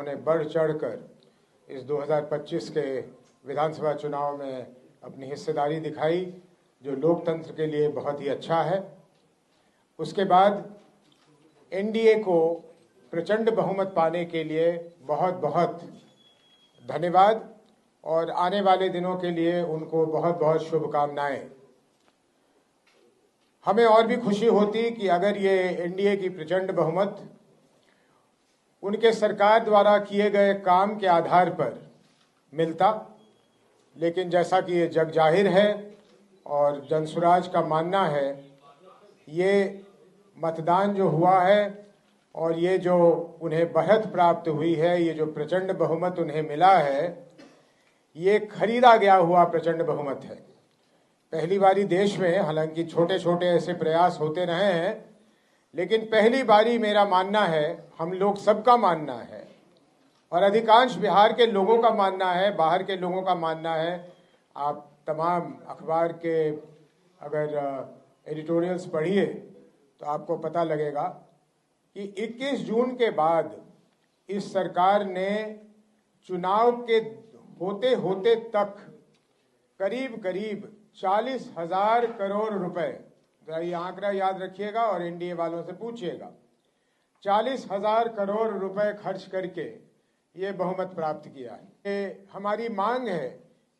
उन्होंने बढ़ चढ़कर इस 2025 के विधानसभा चुनाव में अपनी हिस्सेदारी दिखाई, जो लोकतंत्र के लिए बहुत ही अच्छा है। उसके बाद एनडीए को प्रचंड बहुमत पाने के लिए बहुत बहुत धन्यवाद और आने वाले दिनों के लिए उनको बहुत बहुत शुभकामनाएं। हमें और भी खुशी होती कि अगर ये एनडीए की प्रचंड बहुमत उनके सरकार द्वारा किए गए काम के आधार पर मिलता, लेकिन जैसा कि ये जग जाहिर है और जनसुराज का मानना है, ये मतदान जो हुआ है और ये जो उन्हें बढ़त प्राप्त हुई है, ये जो प्रचंड बहुमत उन्हें मिला है, ये खरीदा गया हुआ प्रचंड बहुमत है। पहली बारी देश में, हालांकि छोटे छोटे ऐसे प्रयास होते रहे हैं, लेकिन पहली बारी मेरा मानना है, हम लोग सबका मानना है और अधिकांश बिहार के लोगों का मानना है, बाहर के लोगों का मानना है, आप तमाम अखबार के अगर एडिटोरियल्स पढ़िए तो आपको पता लगेगा कि 21 जून के बाद इस सरकार ने चुनाव के होते होते तक करीब करीब 40,000 करोड़ रुपए, ये आंकड़ा याद रखिएगा और एनडीए वालों से पूछिएगा, 40,000 करोड़ रुपए खर्च करके ये बहुमत प्राप्त किया है। ये हमारी मांग है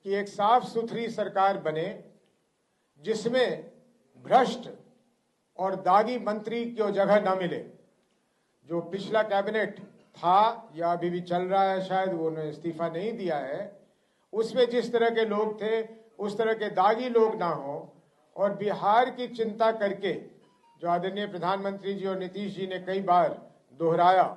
कि एक साफ सुथरी सरकार बने जिसमें भ्रष्ट और दागी मंत्री की जगह न मिले। जो पिछला कैबिनेट था या अभी भी चल रहा है, शायद वो उन्होंने इस्तीफा नहीं दिया है, उसमें जिस तरह के लोग थे उस तरह के दागी लोग ना हो और बिहार की चिंता करके, जो आदरणीय प्रधानमंत्री जी और नीतीश जी ने कई बार दोहराया,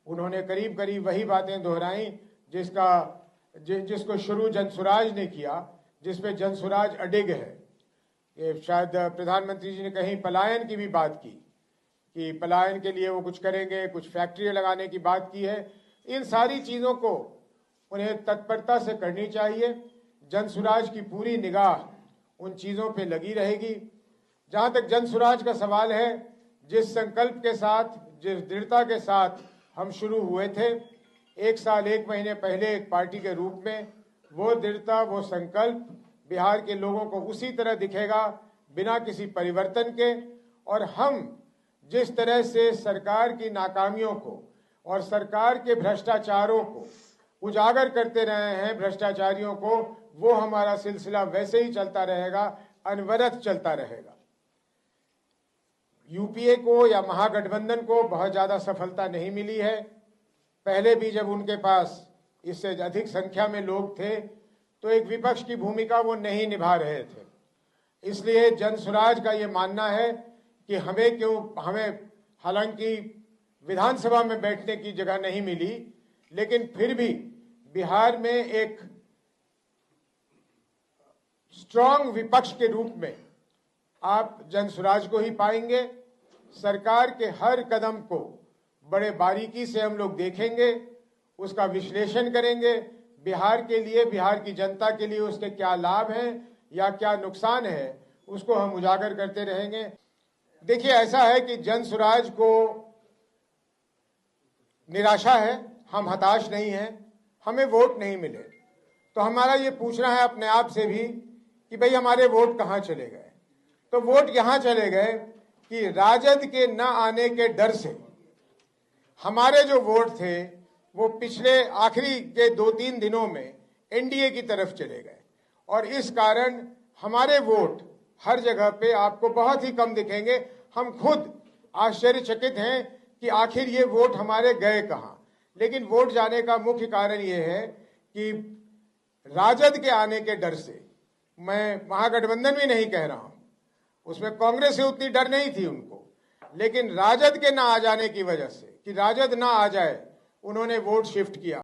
उन्होंने करीब करीब वही बातें दोहराई जिसको शुरू जनसुराज ने किया, जिसपे जनसुराज अडिग है। ये शायद प्रधानमंत्री जी ने कहीं पलायन की भी बात की कि पलायन के लिए वो कुछ करेंगे, कुछ फैक्ट्रियां लगाने की बात की है। इन सारी चीज़ों को उन्हें तत्परता से करनी चाहिए। जनसुराज की पूरी निगाह उन चीज़ों पे लगी रहेगी। जहाँ तक जनसुराज का सवाल है, जिस संकल्प के साथ, जिस दृढ़ता के साथ हम शुरू हुए थे 1 साल 1 महीने पहले एक पार्टी के रूप में, वो दृढ़ता, वो संकल्प बिहार के लोगों को उसी तरह दिखेगा, बिना किसी परिवर्तन के। और हम जिस तरह से सरकार की नाकामियों को और सरकार के भ्रष्टाचारों को उजागर करते रहे हैं, भ्रष्टाचारियों को, वो हमारा सिलसिला वैसे ही चलता रहेगा, अनवरत चलता रहेगा। यूपीए को या महागठबंधन को बहुत ज्यादा सफलता नहीं मिली है। पहले भी जब उनके पास इससे अधिक संख्या में लोग थे तो एक विपक्ष की भूमिका वो नहीं निभा रहे थे। इसलिए जनसुराज का ये मानना है कि हमें हालांकि विधानसभा में बैठने की जगह नहीं मिली, लेकिन फिर भी बिहार में एक स्ट्रांग विपक्ष के रूप में आप जनसुराज को ही पाएंगे। सरकार के हर कदम को बड़े बारीकी से हम लोग देखेंगे, उसका विश्लेषण करेंगे, बिहार के लिए, बिहार की जनता के लिए उसके क्या लाभ हैं या क्या नुकसान है, उसको हम उजागर करते रहेंगे। देखिए, ऐसा है कि जनसुराज को निराशा है, हम हताश नहीं हैं, हमें वोट नहीं मिले, तो हमारा ये पूछना है अपने आप से भी कि भाई हमारे वोट कहाँ चले गए। तो वोट यहाँ चले गए कि राजद के न आने के डर से हमारे जो वोट थे वो पिछले आखिरी के 2-3 दिनों में एनडीए की तरफ चले गए और इस कारण हमारे वोट हर जगह पे आपको बहुत ही कम दिखेंगे। हम खुद आश्चर्यचकित हैं कि आखिर ये वोट हमारे गए कहाँ। लेकिन वोट जाने का मुख्य कारण ये है कि राजद के आने के डर से, मैं महागठबंधन भी नहीं कह रहा हूं, उसमें कांग्रेस से उतनी डर नहीं थी उनको, लेकिन राजद के ना आ जाने की वजह से, कि राजद ना आ जाए, उन्होंने वोट शिफ्ट किया।